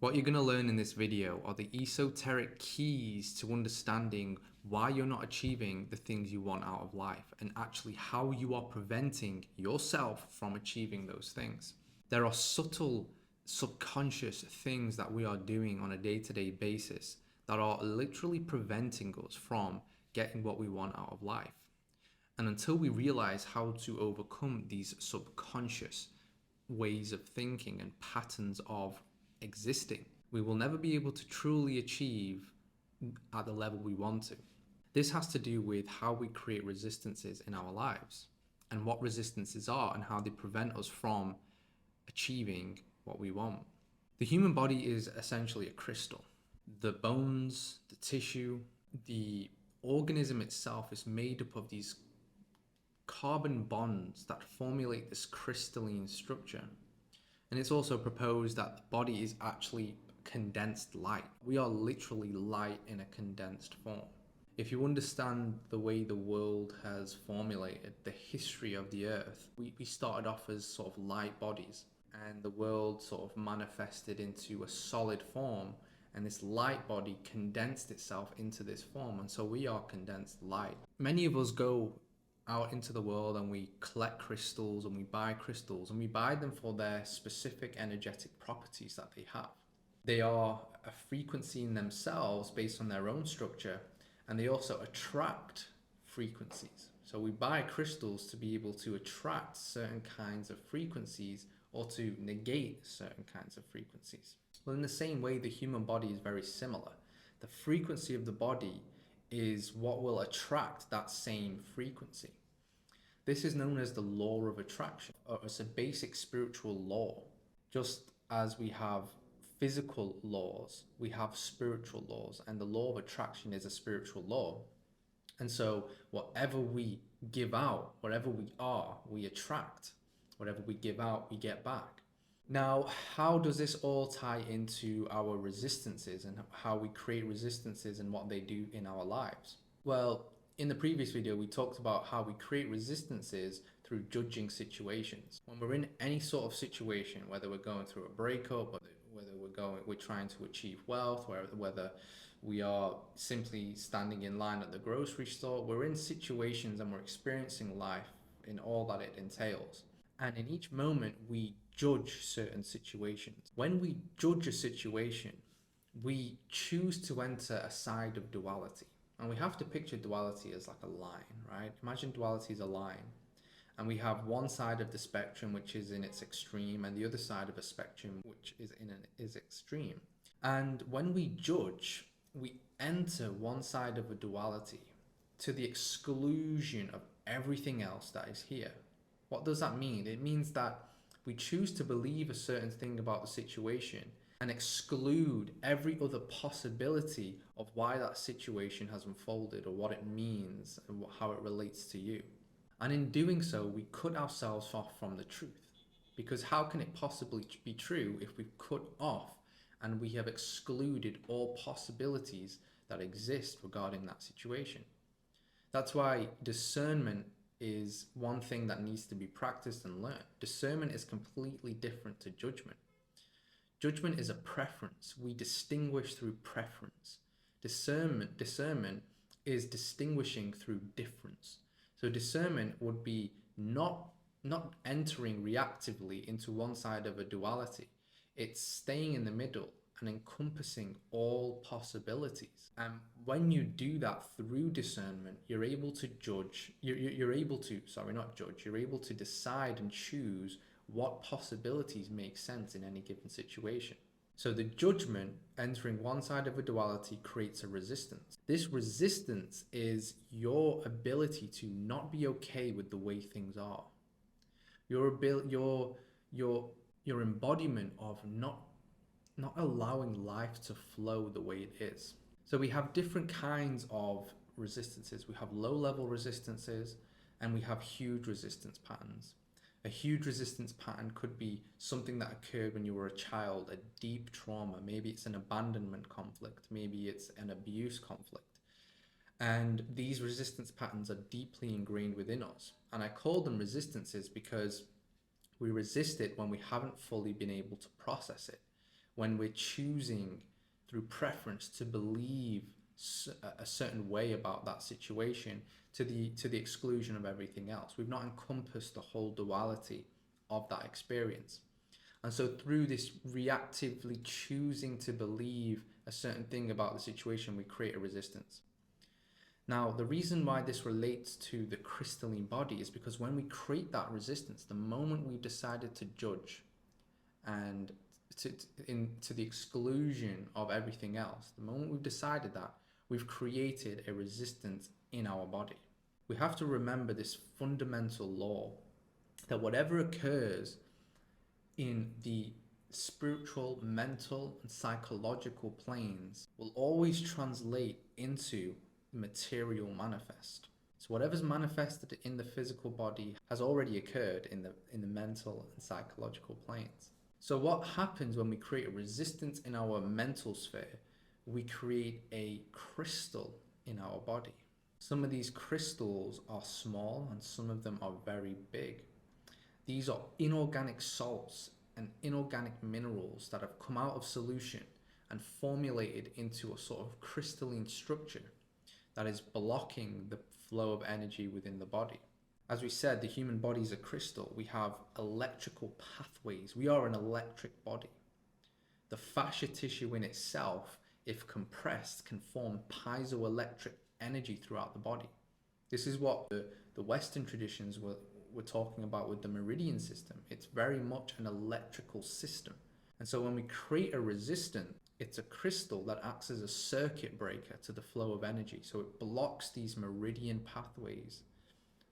What you're going to learn in this video are the esoteric keys to understanding why you're not achieving the things you want out of life and actually how you are preventing yourself from achieving those things. There are subtle, subconscious things that we are doing on a day-to-day basis that are literally preventing us from getting what we want out of life. And until we realize how to overcome these subconscious ways of thinking and patterns of existing, we will never be able to truly achieve at the level we want to. This has to do with how we create resistances in our lives and what resistances are and how they prevent us from achieving what we want. The human body is essentially a crystal. The bones, the tissue, the organism itself is made up of these carbon bonds that formulate this crystalline structure. And it's also proposed that the body is actually condensed light. We are literally light in a condensed form. If you understand the way the world has formulated the history of the earth, we started off as sort of light bodies, and the world sort of manifested into a solid form, and this light body condensed itself into this form, and so we are condensed light. Many of us go out into the world and we collect crystals and we buy crystals, and we buy them for their specific energetic properties that they have. They are a frequency in themselves based on their own structure, and they also attract frequencies. So we buy crystals to be able to attract certain kinds of frequencies or to negate certain kinds of frequencies. Well, in the same way, the human body is very similar. The frequency of the body is what will attract that same frequency. This is known as the law of attraction, or it's a basic spiritual law. Just as we have physical laws, we have spiritual laws, and the law of attraction is a spiritual law. And so whatever we give out, wherever we are, we attract. Whatever we give out, we get back. Now, how does this all tie into our resistances and how we create resistances and what they do in our lives? Well, in the previous video, we talked about how we create resistances through judging situations. When we're in any sort of situation, whether we're going through a breakup, whether we're trying to achieve wealth, whether we are simply standing in line at the grocery store, we're in situations and we're experiencing life in all that it entails. And in each moment, we judge certain situations. When we judge a situation, we choose to enter a side of duality. And we have to picture duality as like a line, right? Imagine duality is a line. And we have one side of the spectrum which is in its extreme, and the other side of a spectrum which is in its extreme. And when we judge, we enter one side of a duality to the exclusion of everything else that is here. What does that mean? It means that we choose to believe a certain thing about the situation and exclude every other possibility of why that situation has unfolded or what it means and how it relates to you. And in doing so, we cut ourselves off from the truth. Because how can it possibly be true if we've cut off and we have excluded all possibilities that exist regarding that situation? That's why discernment is one thing that needs to be practiced and learned. Discernment is completely different to judgment. Judgment is a preference. We distinguish through preference. Discernment is distinguishing through difference. So discernment would be not entering reactively into one side of a duality. It's staying in the middle and encompassing all possibilities. And when you do that through discernment, you're able to you're able to decide and choose what possibilities make sense in any given situation. So the judgment entering one side of a duality creates a resistance. This resistance is your ability to not be okay with the way things are. Your embodiment of not allowing life to flow the way it is. So we have different kinds of resistances. We have low-level resistances and we have huge resistance patterns. A huge resistance pattern could be something that occurred when you were a child, a deep trauma. Maybe it's an abandonment conflict. Maybe it's an abuse conflict. And these resistance patterns are deeply ingrained within us. And I call them resistances because we resist it when we haven't fully been able to process it. when we're choosing through preference to believe a certain way about that situation to the exclusion of everything else. We've not encompassed the whole duality of that experience. And so through this reactively choosing to believe a certain thing about the situation, we create a resistance. Now, the reason why this relates to the crystalline body is because when we create that resistance, the moment we've decided to judge and to the exclusion of everything else, the moment we've decided that, we've created a resistance in our body. We have to remember this fundamental law that whatever occurs in the spiritual, mental, and psychological planes will always translate into material manifest. So whatever's manifested in the physical body has already occurred in the mental and psychological planes. So what happens when we create a resistance in our mental sphere? We create a crystal in our body. Some of these crystals are small and some of them are very big. These are inorganic salts and inorganic minerals that have come out of solution and formulated into a sort of crystalline structure that is blocking the flow of energy within the body. As we said, the human body is a crystal. We have electrical pathways. We are an electric body. The fascia tissue in itself, if compressed, can form piezoelectric energy throughout the body. This is what the Western traditions were talking about with the meridian system. It's very much an electrical system. And so when we create a resistance, it's a crystal that acts as a circuit breaker to the flow of energy. So it blocks these meridian pathways,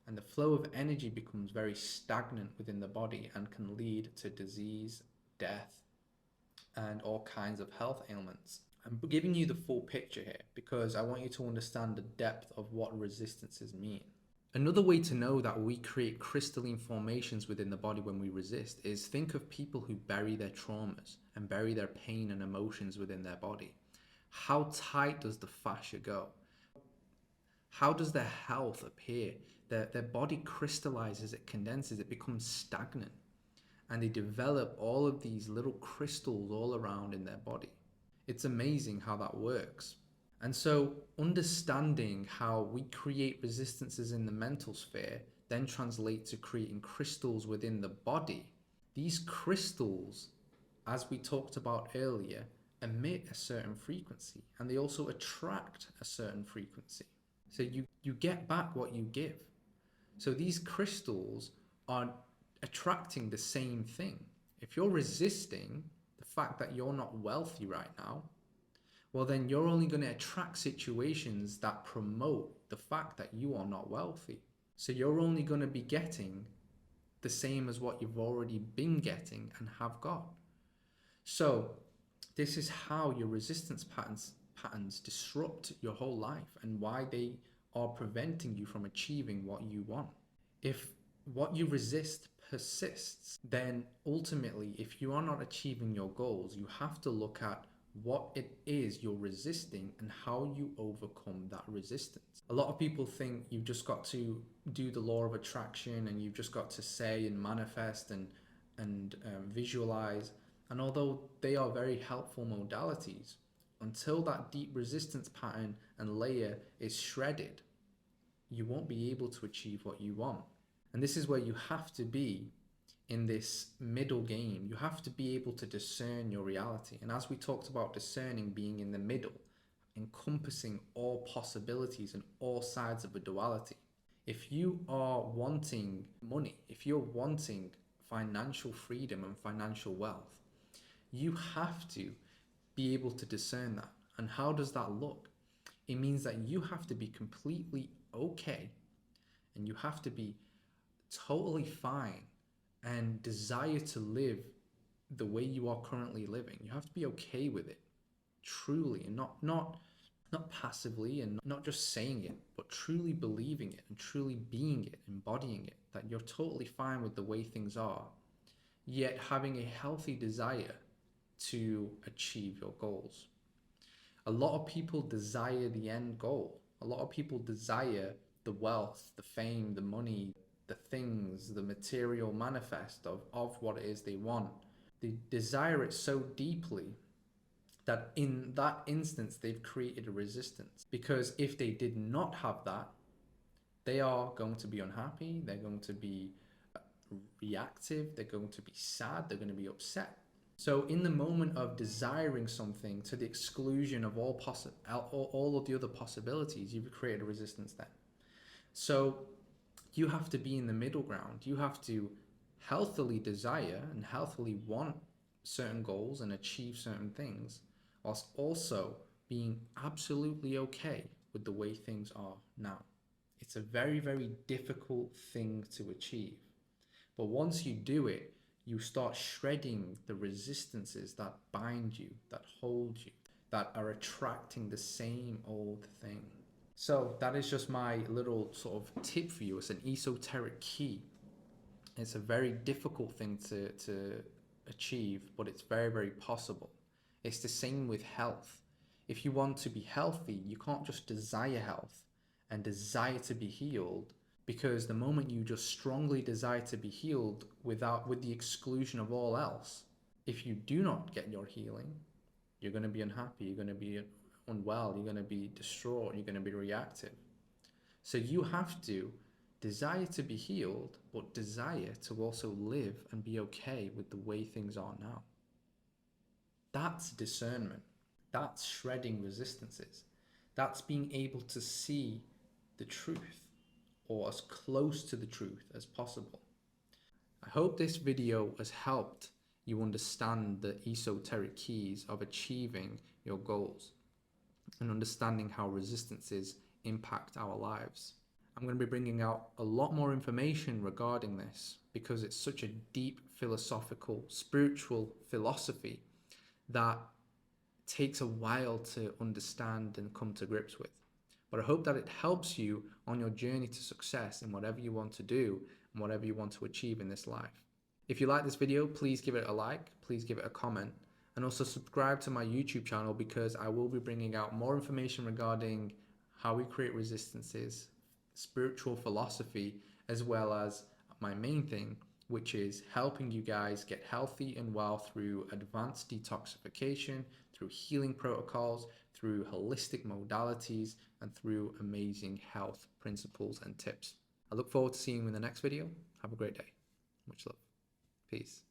and the flow of energy becomes very stagnant within the body and can lead to disease, death, and all kinds of health ailments. I'm giving you the full picture here because I want you to understand the depth of what resistances mean. Another way to know that we create crystalline formations within the body when we resist is think of people who bury their traumas and bury their pain and emotions within their body. How tight does the fascia go? How does their health appear? Their body crystallizes, it condenses, it becomes stagnant. And they develop all of these little crystals all around in their body. It's amazing how that works. And so understanding how we create resistances in the mental sphere then translates to creating crystals within the body. These crystals, as we talked about earlier, emit a certain frequency and they also attract a certain frequency. So you get back what you give. So these crystals are attracting the same thing. If you're resisting the fact that you're not wealthy right now, well then you're only going to attract situations that promote the fact that you are not wealthy. So you're only going to be getting the same as what you've already been getting and have got. So this is how your resistance patterns disrupt your whole life and why they are preventing you from achieving what you want. If what you resist persists, then ultimately, if you are not achieving your goals, you have to look at what it is you're resisting and how you overcome that resistance. A lot of people think you've just got to do the law of attraction and you've just got to say and manifest and visualize. And although they are very helpful modalities, until that deep resistance pattern and layer is shredded, you won't be able to achieve what you want. And this is where you have to be in this middle game. You have to be able to discern your reality. And as we talked about discerning being in the middle, encompassing all possibilities and all sides of a duality. If you are wanting money, if you're wanting financial freedom and financial wealth, you have to be able to discern that. And how does that look? It means that you have to be completely okay and you have to be totally fine and desire to live the way you are currently living. You have to be okay with it, truly, and not passively and not just saying it, but truly believing it and truly being it, embodying it, that you're totally fine with the way things are, yet having a healthy desire to achieve your goals. A lot of people desire the end goal. A lot of people desire the wealth, the fame, the money, the things, the material manifest of what it is they want. They desire it so deeply that in that instance, they've created a resistance. Because if they did not have that, they are going to be unhappy, they're going to be reactive, they're going to be sad, they're going to be upset. So in the moment of desiring something to the exclusion of all of the other possibilities, you've created a resistance then. So you have to be in the middle ground. You have to healthily desire and healthily want certain goals and achieve certain things, whilst also being absolutely okay with the way things are now. It's a very, very difficult thing to achieve. But once you do it, you start shredding the resistances that bind you, that hold you, that are attracting the same old thing. So that is just my little sort of tip for you. It's an esoteric key. It's a very difficult thing to achieve, but it's very, very possible. It's the same with health. If you want to be healthy, you can't just desire health and desire to be healed, because the moment you just strongly desire to be healed with the exclusion of all else, if you do not get your healing, you're going to be unhappy, you're going to be unwell, you're going to be distraught, you're going to be reactive. So you have to desire to be healed, but desire to also live and be okay with the way things are now. That's discernment. That's shredding resistances. That's being able to see the truth, or as close to the truth as possible. I hope this video has helped you understand the esoteric keys of achieving your goals and understanding how resistances impact our lives. I'm going to be bringing out a lot more information regarding this because it's such a deep philosophical, spiritual philosophy that takes a while to understand and come to grips with. But I hope that it helps you on your journey to success in whatever you want to do and whatever you want to achieve in this life. If you like this video, please give it a like, please give it a comment, and also subscribe to my YouTube channel, because I will be bringing out more information regarding how we create resistances, spiritual philosophy, as well as my main thing, which is helping you guys get healthy and well through advanced detoxification, through healing protocols, through holistic modalities, and through amazing health principles and tips. I look forward to seeing you in the next video. Have a great day. Much love. Peace.